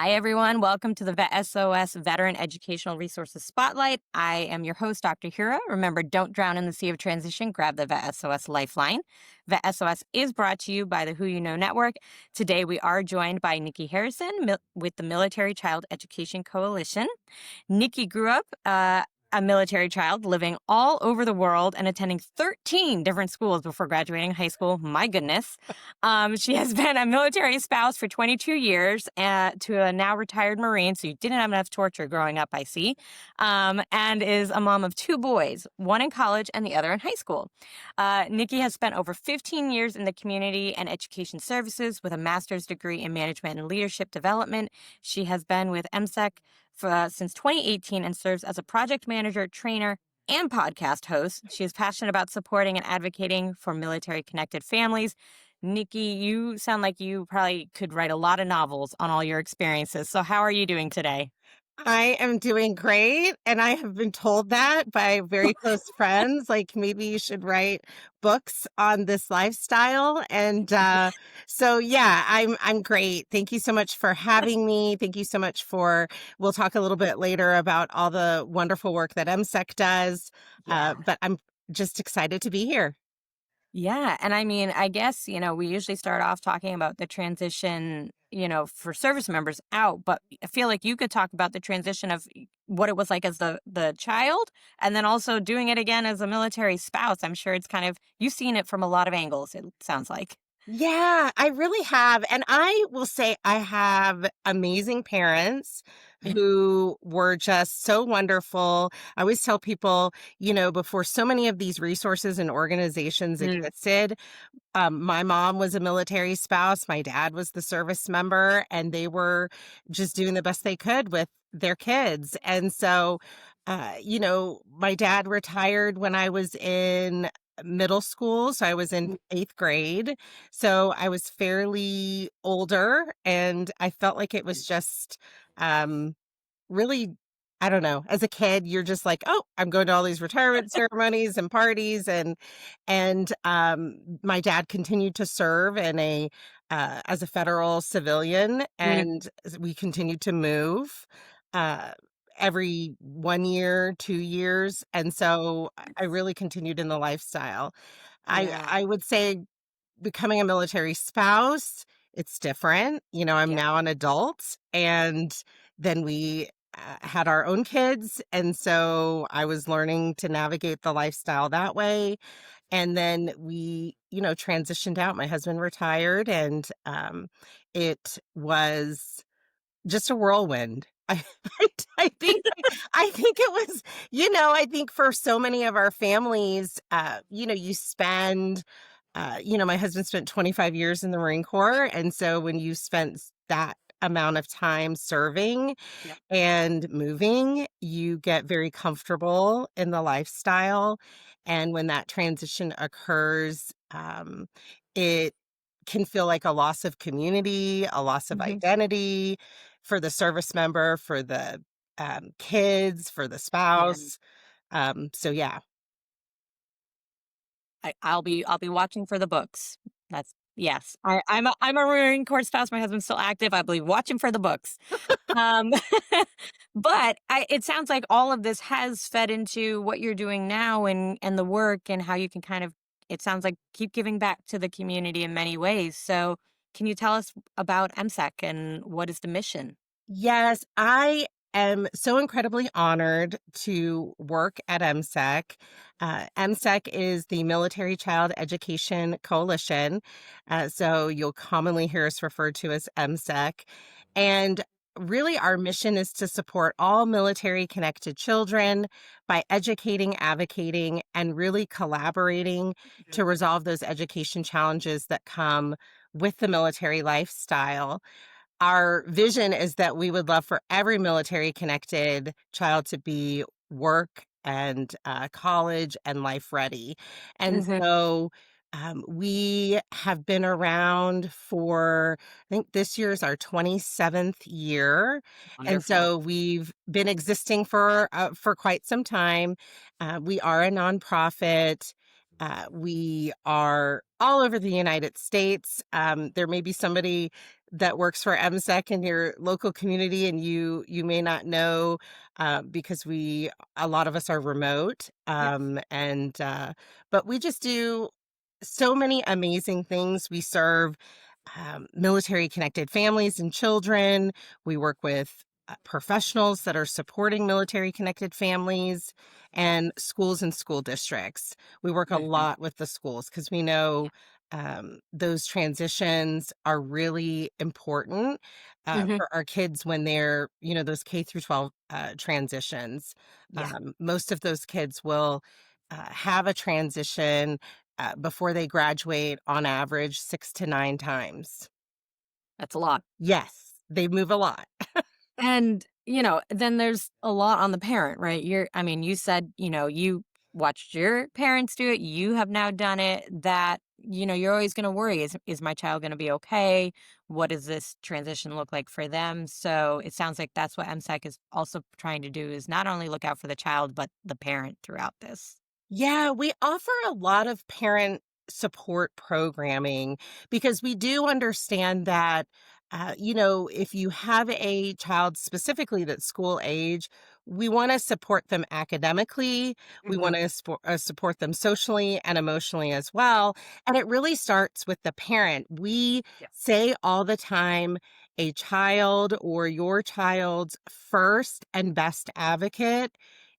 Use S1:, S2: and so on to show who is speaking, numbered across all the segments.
S1: Hi, everyone. Welcome to the VET S.O.S. Veteran Educational Resources Spotlight. I am your host, Dr. Hira. Remember, don't drown in the sea of transition. Grab the VET S.O.S. Lifeline. VET S.O.S. is brought to you by the Who You Know Network. Today, we are joined by Nikki Harrison with the Military Child Education Coalition. Nikki grew up a military child living all over the world and attending 13 different schools before graduating high school. My goodness. She has been a military spouse for 22 years to a now retired Marine, so you didn't have enough torture growing up, I see, and is a mom of two boys, one in college and the other in high school. Nikki has spent over 15 years in the community and education services with a master's degree in management and leadership development. She has been with MCEC since 2018 and serves as a project manager, trainer, and podcast host. She is passionate about supporting and advocating for military-connected families. Nikki, you sound like you probably could write a lot of novels on all your experiences. So how are you doing today?
S2: I am doing great, and I have been told that by very close friends, like, maybe you should write books on this lifestyle, and, so, yeah, I'm great. Thank you so much for having me. Thank you so much for we'll talk a little bit later about all the wonderful work that MCEC does,
S1: Yeah.
S2: but I'm just excited to be here.
S1: Yeah. And I mean, I guess, we usually start off talking about the transition, for service members out, but I feel like you could talk about the transition of what it was like as the child and then also doing it again as a military spouse. I'm sure it's kind of, you've seen it from a lot of angles, it sounds like.
S2: Yeah, I really have. And I will say I have amazing parents who were just so wonderful. I always tell people, before so many of these resources and organizations
S1: Mm,
S2: existed, my mom was a military spouse, my dad was the service member, and they were just doing the best they could with their kids. And so, my dad retired when I was in middle school. So I was in eighth grade. So I was fairly older, and I felt like it was just, um, really, I don't know, as a kid, you're just like, "Oh, I'm going to all these retirement ceremonies and parties," and my dad continued to serve as a federal civilian,
S1: mm,
S2: and we continued to move, uh, every 1 year, 2 years, and so I really continued in the lifestyle. I
S1: yeah.
S2: I would say becoming a military spouse, it's different. I'm
S1: Yeah.
S2: now an adult, and then we had our own kids. And so I was learning to navigate the lifestyle that way. And then we, transitioned out. My husband retired, and it was just a whirlwind. I think I think it was, I think for so many of our families, you spend my husband spent 25 years in the Marine Corps. And so when you spent that amount of time serving
S1: Yep.
S2: and moving, you get very comfortable in the lifestyle. And when that transition occurs, it can feel like a loss of community, a loss of
S1: Hmm.
S2: identity for the service member, for the kids, for the
S1: Yeah.
S2: spouse. So yeah.
S1: I'll be watching for the books. That's yes. I'm a Marine Corps spouse. My husband's still active. I believe watching for the books. Um, but it sounds like all of this has fed into what you're doing now and the work and how you can kind of. It sounds like keep giving back to the community in many ways. So, can you tell us about MSEC and what is the mission?
S2: Yes, I am so incredibly honored to work at MCEC. MCEC is the Military Child Education Coalition. So you'll commonly hear us referred to as MCEC. And really, our mission is to support all military connected children by educating, advocating, and really collaborating to resolve those education challenges that come with the military lifestyle. Our vision is that we would love for every military connected child to be work and college and life ready. And
S1: Hmm.
S2: so we have been around for, I think this year is our 27th year. And
S1: Wonderful.
S2: so we've been existing for quite some time. We are a nonprofit. We are all over the United States. There may be somebody that works for MSEC in your local community, and you may not know because we a lot of us are remote,
S1: Yes.
S2: and but we just do so many amazing things. We serve military connected families and children. We work with professionals that are supporting military connected families and schools and school districts. We work a
S1: Mhm.
S2: lot with the schools because we know those transitions are really important
S1: Mhm.
S2: for our kids when they're, those K through 12 transitions.
S1: Yeah,
S2: Most of those kids will have a transition before they graduate on average 6 to 9 times.
S1: that's a lot.
S2: Yes, they move a lot.
S1: And, then there's a lot on the parent, right? I mean, you said, you watched your parents do it. You have now done it. That, you're always going to worry is my child going to be okay? What does this transition look like for them? So it sounds like that's what MSEC is also trying to do is not only look out for the child, but the parent throughout this.
S2: Yeah, we offer a lot of parent support programming because we do understand that, if you have a child specifically that's school age, we want to support them academically. We
S1: Hmm.
S2: want to support them socially and emotionally as well. And it really starts with the parent. We
S1: Yeah.
S2: say all the time a child or your child's first and best advocate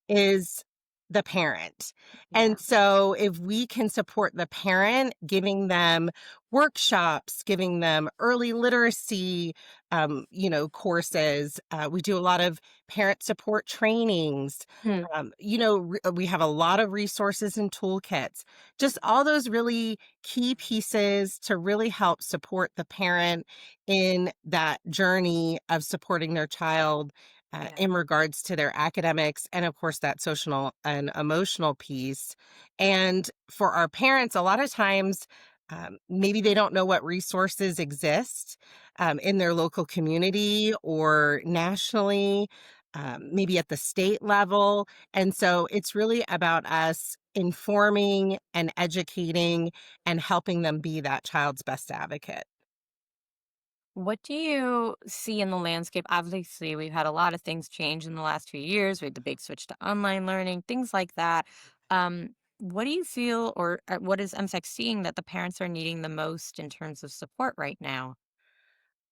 S2: is the parent.
S1: Yeah.
S2: And so if we can support the parent, giving them workshops, giving them early literacy, courses, we do a lot of parent support trainings.
S1: Hmm.
S2: We have a lot of resources and toolkits, just all those really key pieces to really help support the parent in that journey of supporting their child
S1: Yeah.
S2: in regards to their academics and, of course, that social and emotional piece. And for our parents, a lot of times, maybe they don't know what resources exist in their local community or nationally, maybe at the state level. And so it's really about us informing and educating and helping them be that child's best advocate.
S1: What do you see in the landscape? Obviously, we've had a lot of things change in the last few years. We had the big switch to online learning, things like that. What do you feel, or what is MSEC seeing that the parents are needing the most in terms of support right now?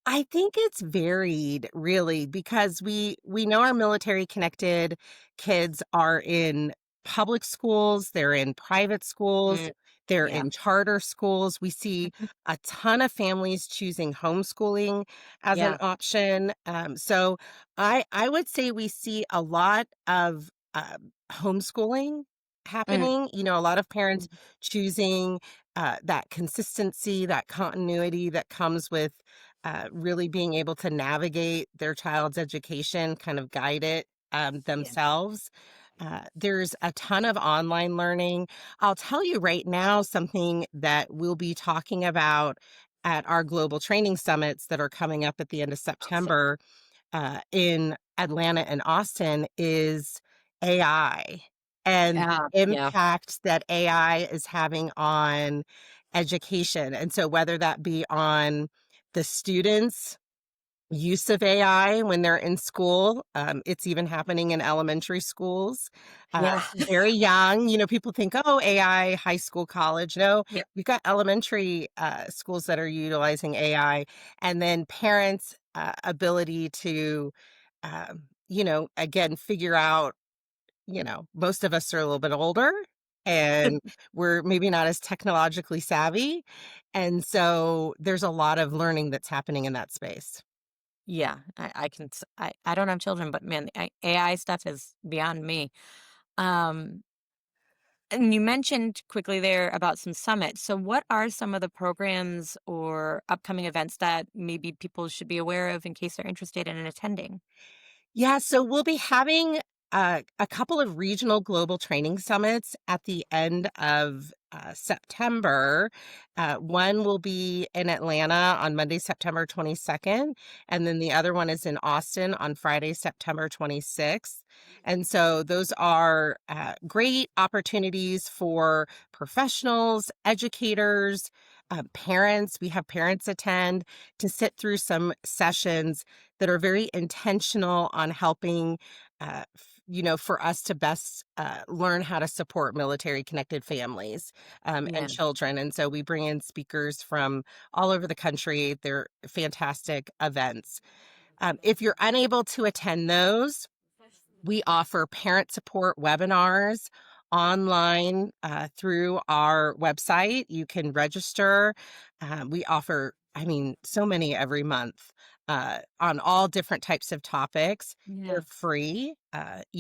S2: I think it's varied really because we know our military connected kids are in public schools, they're in private schools,
S1: Mm,
S2: they're
S1: yeah.
S2: in charter schools. We see
S1: Mhm.
S2: a ton of families choosing homeschooling as an
S1: Yeah.
S2: option. So I would say we see a lot of homeschooling
S1: Mm,
S2: happening. A lot of parents
S1: mm,
S2: choosing that consistency, that continuity that comes with really being able to navigate their child's education, kind of guide it
S1: yeah.
S2: themselves. There's a ton of online learning. I'll tell you right now something that we'll be talking about at our global training summits that are coming up at the end of
S1: Awesome.
S2: September in Atlanta and Austin is AI and the
S1: Yeah. Yeah.
S2: impact that AI is having on education. And so, whether that be on the students' use of AI when they're in school, it's even happening in elementary schools.
S1: Yeah.
S2: Very young, people think, oh, AI, high school, college. No,
S1: Yeah.
S2: we've got elementary schools that are utilizing AI, and then parents' ability to, again, figure out, most of us are a little bit older and we're maybe not as technologically savvy. And so there's a lot of learning that's happening in that space.
S1: Yeah. I don't have children, but man, the AI stuff is beyond me. Um, And you mentioned quickly there about some summits. So, what are some of the programs or upcoming events that maybe people should be aware of in case they're interested in attending?
S2: Yeah, so we'll be having a couple of regional global training summits at the end of September. One will be in Atlanta on Monday, September 22nd, and then the other one is in Austin on Friday, September 26th. And so those are great opportunities for professionals, educators, parents. We have parents attend to sit through some sessions that are very intentional on helping for us to best learn how to support military connected families and
S1: Yeah.
S2: children. And so we bring in speakers from all over the country. They're fantastic events. If you're unable to attend those, we offer parent support webinars online through our website. You can register. We offer, I mean, so many every month on all different types of topics.
S1: Yeah.
S2: They're free.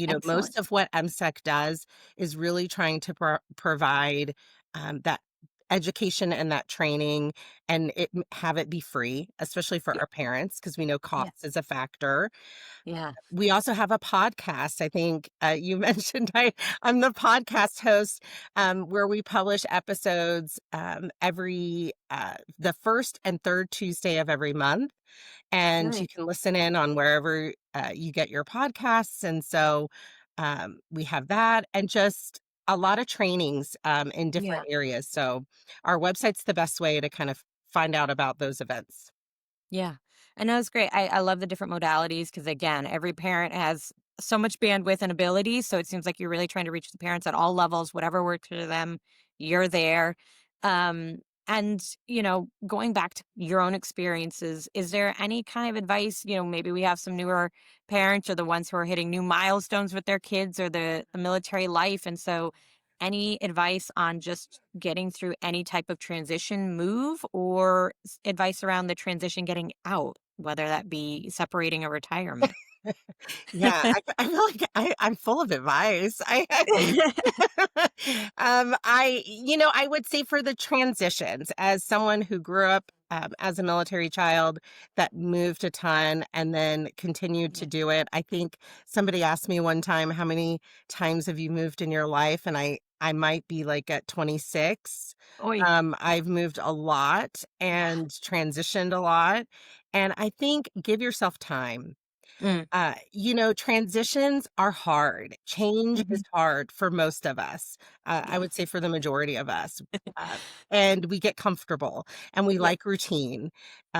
S1: Excellent.
S2: Most of what MCEC does is really trying to provide that education and that training and have it be free, especially for
S1: Yeah.
S2: our parents, because we know
S1: Yeah.
S2: cost is a factor.
S1: Yeah.
S2: We also have a podcast. I think you mentioned I'm the podcast host where we publish episodes every the first and third Tuesday of every month, and you
S1: Nice.
S2: can listen in on wherever you get your podcasts. And so we have that, and just a lot of trainings in different
S1: Yeah.
S2: areas. So our website's the best way to kind of find out about those events.
S1: Yeah. And that was great. I love the different modalities because, again, every parent has so much bandwidth and ability. So it seems like you're really trying to reach the parents at all levels, whatever works for them, you're there. Um, going back to your own experiences, is there any kind of advice? Maybe we have some newer parents or the ones who are hitting new milestones with their kids or the military life. And so, any advice on just getting through any type of transition move or advice around the transition getting out, whether that be separating or retirement?
S2: Yeah, I feel like I'm full of advice. I would say for the transitions, as someone who grew up as a military child that moved a ton and then continued to
S1: Yeah.
S2: do it. I think somebody asked me one time, how many times have you moved in your life? And I might be like at 26.
S1: Oi.
S2: I've moved a lot and transitioned a lot. And I think give yourself time.
S1: Mm,
S2: Transitions are hard. Change is
S1: mhm.
S2: hard for most of us. I
S1: Yeah.
S2: would say for the majority of us. Uh, and we get comfortable and we
S1: Yeah.
S2: like routine.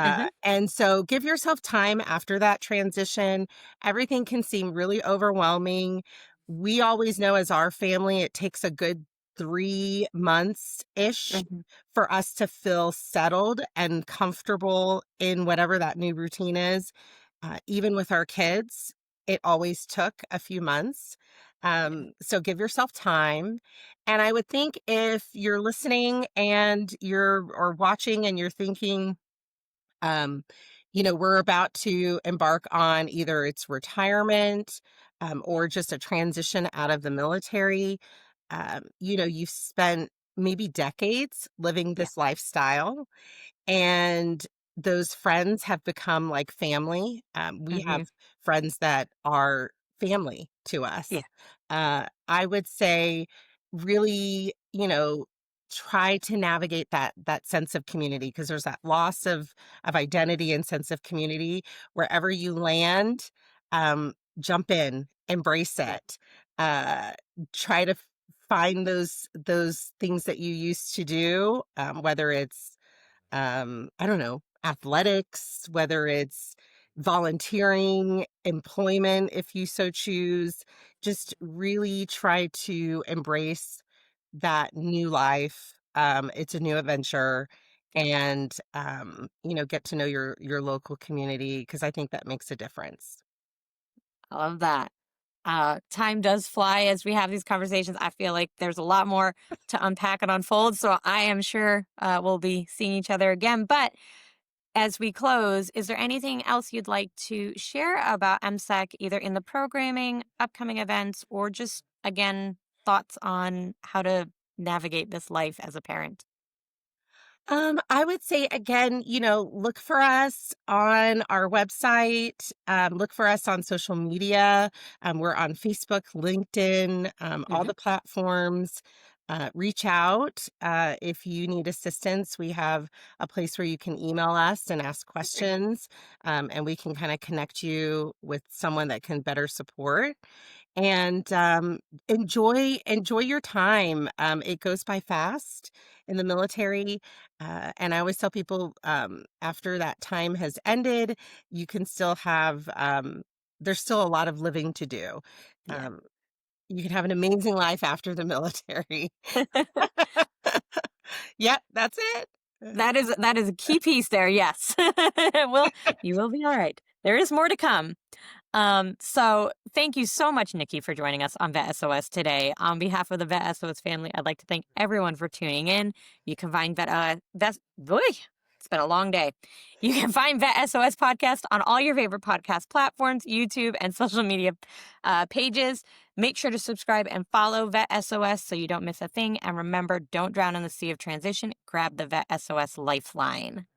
S1: Mhm.
S2: And so give yourself time after that transition. Everything can seem really overwhelming. We always know as our family, it takes a good 3 months ish
S1: Mhm.
S2: for us to feel settled and comfortable in whatever that new routine is. Even with our kids, it always took a few months.
S1: Yeah.
S2: So give yourself time. And I would think if you're listening and you're or watching and you're thinking, um, we're about to embark on either it's retirement or just a transition out of the military. You've spent maybe decades living
S1: Yeah.
S2: this lifestyle and those friends have become like family. We have
S1: Mhm.
S2: friends that are family to
S1: Yeah.
S2: us. I would say really, try to navigate that sense of community because there's that loss of identity and sense of community wherever you land. Jump in, embrace
S1: Yeah.
S2: it. Uh, Try to find those things that you used to do, whether it's I don't know, athletics, whether it's volunteering, employment, if you so choose, just really try to embrace that new life. It's a new adventure
S1: Yeah.
S2: and get to know your local community because I think that makes a difference.
S1: I love that. Time does fly as we have these conversations. I feel like there's a lot more to unpack and unfold. So I am sure we'll be seeing each other again. But as we close, is there anything else you'd like to share about MSEC, either in the programming, upcoming events, or just, again, thoughts on how to navigate this life as a parent?
S2: I would say again, look for us on our website, look for us on social media. We're on Facebook, LinkedIn, all
S1: Hmm.
S2: the platforms. Reach out if you need assistance. We have a place where you can email us and ask questions, and we can kind of connect you with someone that can better support. And enjoy your time. It goes by fast in the military. And I always tell people, after that time has ended, you can still have, there's still a lot of living to do.
S1: Yeah.
S2: Um, you can have an amazing life after the military. Yep, that's it.
S1: That is a key piece there. Yes. Well, you will be all right. There is more to come. So thank you so much, Nikki, for joining us on Vet SOS today. On behalf of the Vet SOS family, I'd like to thank everyone for tuning in. You can find boy, it's been a long day. You can find Vet SOS podcast on all your favorite podcast platforms, YouTube, and social media pages. Make sure to subscribe and follow Vet SOS so you don't miss a thing. And remember, don't drown in the sea of transition. Grab the Vet SOS lifeline.